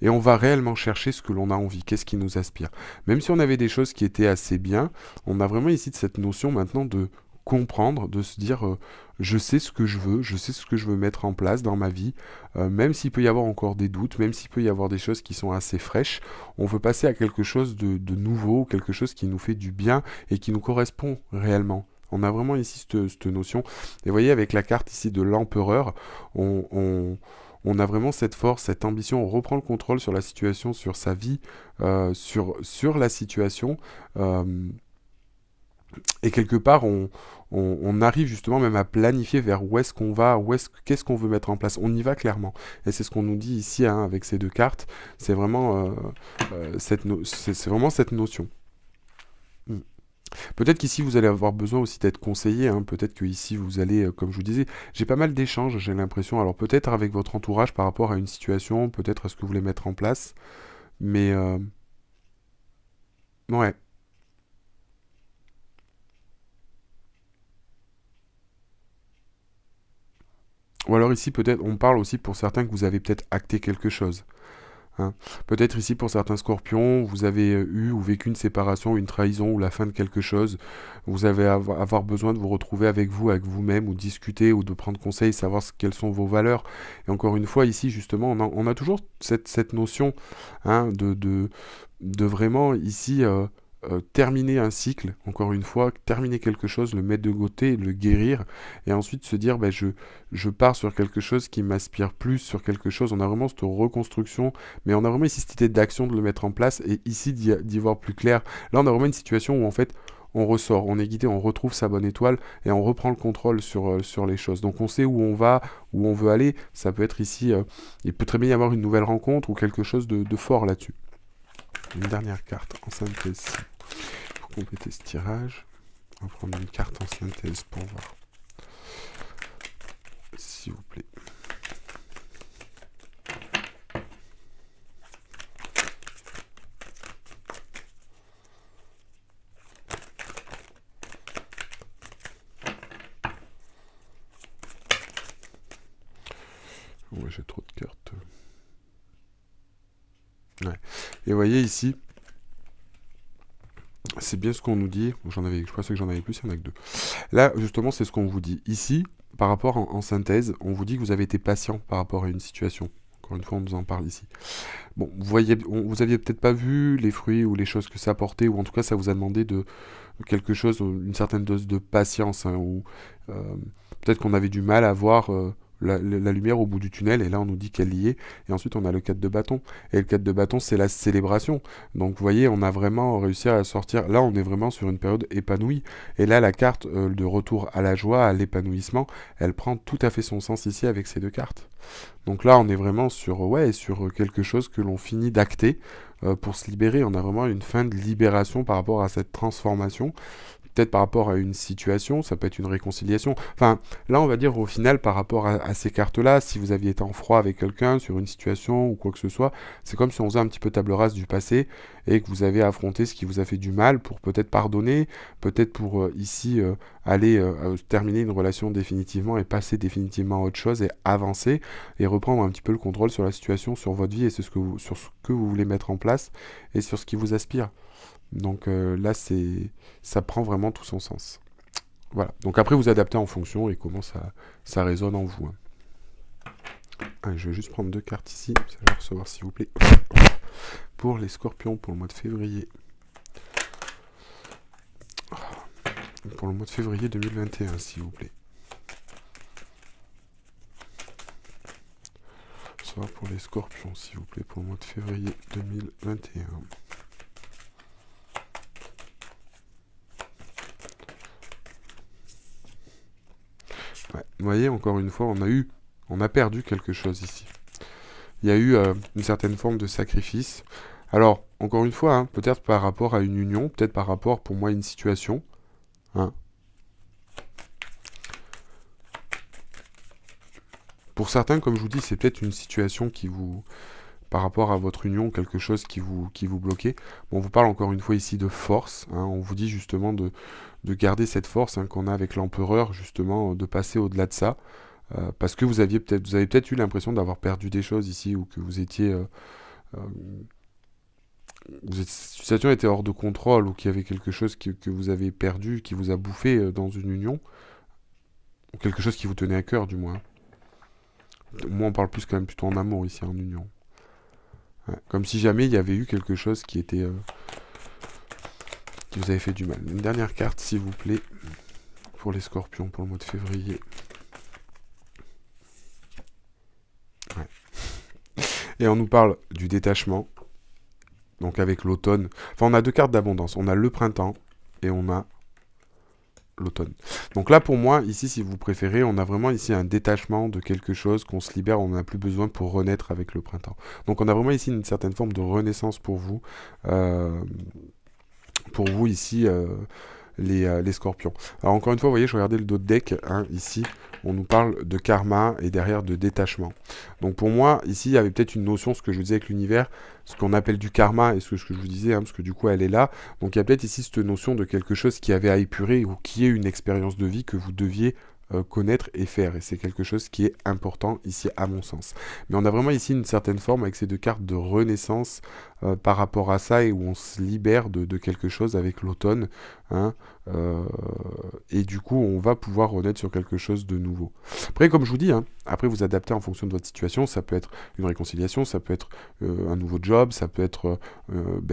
[SPEAKER 1] et on va réellement chercher ce que l'on a envie, qu'est-ce qui nous aspire. Même si on avait des choses qui étaient assez bien, on a vraiment ici de cette notion maintenant de comprendre, de se dire je sais ce que je veux, je sais ce que je veux mettre en place dans ma vie, même s'il peut y avoir encore des doutes, même s'il peut y avoir des choses qui sont assez fraîches, on veut passer à quelque chose de nouveau, quelque chose qui nous fait du bien et qui nous correspond réellement. On a vraiment ici cette notion. Et vous voyez, avec la carte ici de l'empereur, on a vraiment cette force, cette ambition, on reprend le contrôle sur la situation, sur sa vie, sur la situation. Et quelque part, on arrive justement même à planifier vers où est-ce qu'on va, qu'est-ce qu'on veut mettre en place. On y va clairement. Et c'est ce qu'on nous dit ici, hein, avec ces deux cartes. C'est vraiment, c'est vraiment cette notion. Mm. Peut-être qu'ici vous allez avoir besoin aussi d'être conseillé, hein. Peut-être que ici vous allez, comme je vous disais, j'ai pas mal d'échanges, j'ai l'impression. Alors peut-être avec votre entourage par rapport à une situation, peut-être à ce que vous voulez mettre en place. Mais ouais. Ou alors ici peut-être on parle aussi pour certains que vous avez peut-être acté quelque chose, hein. Peut-être ici pour certains scorpions, vous avez eu ou vécu une séparation, une trahison ou la fin de quelque chose. Vous avez avoir besoin de vous retrouver avec vous, avec vous-même, ou discuter, ou de prendre conseil, savoir quelles sont vos valeurs. Et encore une fois, ici justement, on a toujours cette notion, hein, de vraiment ici terminer un cycle, encore une fois, terminer quelque chose, le mettre de côté, le guérir, et ensuite se dire, ben, je pars sur quelque chose qui m'aspire plus, sur quelque chose, on a vraiment cette reconstruction, mais on a vraiment ici cette idée d'action de le mettre en place, et ici d'y voir plus clair. Là, on a vraiment une situation où en fait, on ressort, on est guidé, on retrouve sa bonne étoile, et on reprend le contrôle sur les choses. Donc on sait où on va, où on veut aller, ça peut être ici, il peut très bien y avoir une nouvelle rencontre, ou quelque chose de fort là-dessus. Une dernière carte en synthèse. Pour compléter ce tirage, on va prendre une carte en synthèse pour voir. S'il vous plaît. Ouais, j'ai trop de cartes. Ouais. Et vous voyez ici, c'est bien ce qu'on nous dit. Je pensais que j'en avais plus, il y en a que deux. Là, justement, c'est ce qu'on vous dit. Ici, par rapport en synthèse, on vous dit que vous avez été patient par rapport à une situation. Encore une fois, on nous en parle ici. Bon, vous aviez peut-être pas vu les fruits ou les choses que ça apportait, ou en tout cas, ça vous a demandé de quelque chose, une certaine dose de patience, hein, ou peut-être qu'on avait du mal à voir la lumière au bout du tunnel, et là on nous dit qu'elle y est, et ensuite on a le 4 de bâton, et le 4 de bâton c'est la célébration, donc vous voyez on a vraiment réussi à sortir, là on est vraiment sur une période épanouie, et là la carte de retour à la joie, à l'épanouissement, elle prend tout à fait son sens ici avec ces deux cartes. Donc là on est vraiment sur quelque chose que l'on finit d'acter, pour se libérer, on a vraiment une fin de libération par rapport à cette transformation, peut-être par rapport à une situation, ça peut être une réconciliation. Enfin, là, on va dire au final, par rapport à ces cartes-là, si vous aviez été en froid avec quelqu'un sur une situation ou quoi que ce soit, c'est comme si on faisait un petit peu table rase du passé et que vous avez affronté ce qui vous a fait du mal pour peut-être pardonner, peut-être pour ici aller terminer une relation définitivement et passer définitivement à autre chose et avancer et reprendre un petit peu le contrôle sur la situation, sur votre vie et sur ce que vous voulez mettre en place et sur ce qui vous aspire. Donc là, ça prend vraiment tout son sens. Voilà. Donc après, vous adaptez en fonction et comment ça résonne en vous, hein. Ah, je vais juste prendre deux cartes ici. Ça va recevoir, s'il vous plaît. Pour les scorpions, pour le mois de février. Pour le mois de février 2021, s'il vous plaît. Ça va pour les scorpions, s'il vous plaît, pour le mois de février 2021. Ouais. Vous voyez, encore une fois, on a perdu quelque chose ici. Il y a eu une certaine forme de sacrifice. Alors, encore une fois, hein, peut-être par rapport à une union, peut-être par rapport, pour moi, à une situation, hein. pour certains, comme je vous dis, c'est peut-être une situation qui vous, par rapport à votre union, quelque chose qui vous bloquait. Bon, on vous parle encore une fois ici de force, hein, on vous dit justement de garder cette force, hein, qu'on a avec l'empereur, justement, de passer au-delà de ça, parce que vous avez peut-être eu l'impression d'avoir perdu des choses ici, ou que vous étiez... euh, la situation était hors de contrôle, ou qu'il y avait quelque chose que vous avez perdu, qui vous a bouffé dans une union, ou quelque chose qui vous tenait à cœur, du moins. Moi, on parle plus quand même plutôt en amour ici, en union. Ouais, comme si jamais il y avait eu quelque chose qui était... qui vous avait fait du mal. Une dernière carte, s'il vous plaît, pour les scorpions, pour le mois de février. Ouais. Et on nous parle du détachement. Donc avec l'automne. Enfin, on a deux cartes d'abondance. On a le printemps et on a l'automne. Donc là, pour moi, ici, si vous préférez, on a vraiment ici un détachement de quelque chose, qu'on se libère, on n'en a plus besoin pour renaître avec le printemps. Donc on a vraiment ici une certaine forme de renaissance pour vous. Ici, les scorpions. Alors encore une fois, vous voyez, je regardais le dos de deck, hein, ici, on nous parle de karma et derrière de détachement. Donc pour moi, ici, il y avait peut-être une notion, ce que je vous disais avec l'univers, ce qu'on appelle du karma, et ce que je vous disais, hein, parce que du coup, elle est là. Donc il y a peut-être ici cette notion de quelque chose qui avait à épurer, ou qui est une expérience de vie que vous deviez connaître et faire. Et c'est quelque chose qui est important ici, à mon sens. Mais on a vraiment ici une certaine forme avec ces deux cartes de renaissance par rapport à ça, et où on se libère de quelque chose avec l'automne, hein, et du coup on va pouvoir renaître sur quelque chose de nouveau. Après, comme je vous dis, hein, après vous adaptez en fonction de votre situation. Ça peut être une réconciliation, ça peut être un nouveau job, ça peut être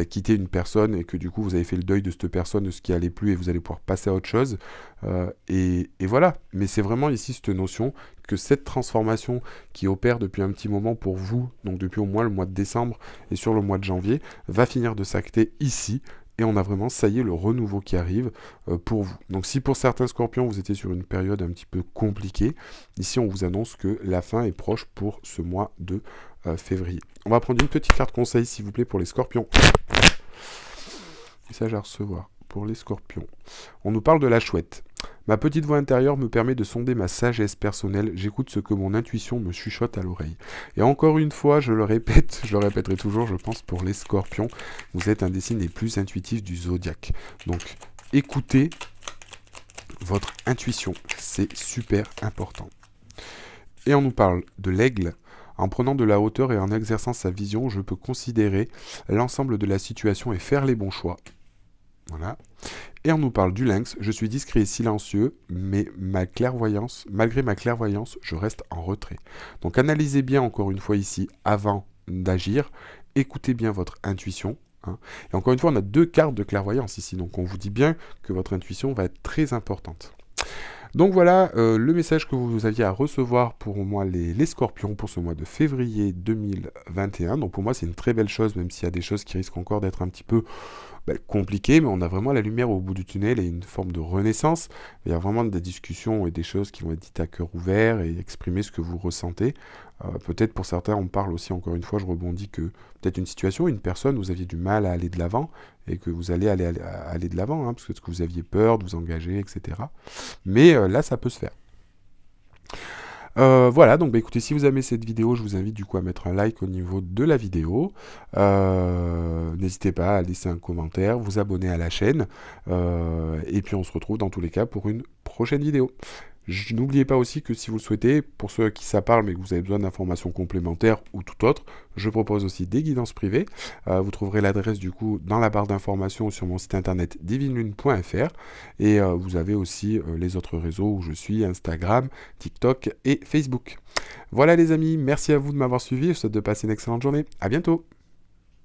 [SPEAKER 1] quitter une personne et que du coup vous avez fait le deuil de cette personne, de ce qui allait plus, et vous allez pouvoir passer à autre chose, et voilà. Mais c'est vraiment ici cette notion que cette transformation qui opère depuis un petit moment pour vous, donc depuis au moins le mois de décembre et sur le mois de janvier, va finir de s'acter ici. Et on a vraiment, ça y est, le renouveau qui arrive pour vous. Donc si pour certains scorpions, vous étiez sur une période un petit peu compliquée, ici on vous annonce que la fin est proche pour ce mois de février. On va prendre une petite carte conseil, s'il vous plaît, pour les scorpions. Message à recevoir pour les scorpions. On nous parle de la chouette. Ma petite voix intérieure me permet de sonder ma sagesse personnelle. J'écoute ce que mon intuition me chuchote à l'oreille. Et encore une fois, je le répète, je le répéterai toujours, je pense, pour les scorpions, vous êtes un des signes les plus intuitifs du zodiaque. Donc, écoutez votre intuition, c'est super important. Et on nous parle de l'aigle. En prenant de la hauteur et en exerçant sa vision, je peux considérer l'ensemble de la situation et faire les bons choix. Voilà. Et on nous parle du lynx. Je suis discret et silencieux, mais malgré ma clairvoyance, je reste en retrait. Donc analysez bien encore une fois ici, avant d'agir. Écoutez bien votre intuition. Hein. Et encore une fois, on a deux cartes de clairvoyance ici. Donc on vous dit bien que votre intuition va être très importante. Donc voilà le message que vous aviez à recevoir pour moi les scorpions pour ce mois de février 2021. Donc pour moi c'est une très belle chose, même s'il y a des choses qui risquent encore d'être un petit peu compliquées, mais on a vraiment la lumière au bout du tunnel et une forme de renaissance. Il y a vraiment des discussions et des choses qui vont être dites à cœur ouvert et exprimer ce que vous ressentez. Peut-être pour certains, on parle aussi, encore une fois, je rebondis, que peut-être une situation, une personne, vous aviez du mal à aller de l'avant et que vous allez aller de l'avant, hein, parce que vous aviez peur de vous engager, etc. Mais là, ça peut se faire. Voilà, donc écoutez, si vous aimez cette vidéo, je vous invite du coup à mettre un like au niveau de la vidéo. N'hésitez pas à laisser un commentaire, vous abonner à la chaîne. Et puis on se retrouve dans tous les cas pour une prochaine vidéo. N'oubliez pas aussi que si vous le souhaitez, pour ceux à qui ça parle mais que vous avez besoin d'informations complémentaires ou tout autre, je propose aussi des guidances privées. Vous trouverez l'adresse du coup dans la barre d'informations ou sur mon site internet divinelune.fr. Et vous avez aussi les autres réseaux où je suis, Instagram, TikTok et Facebook. Voilà les amis, merci à vous de m'avoir suivi, je vous souhaite de passer une excellente journée. À bientôt.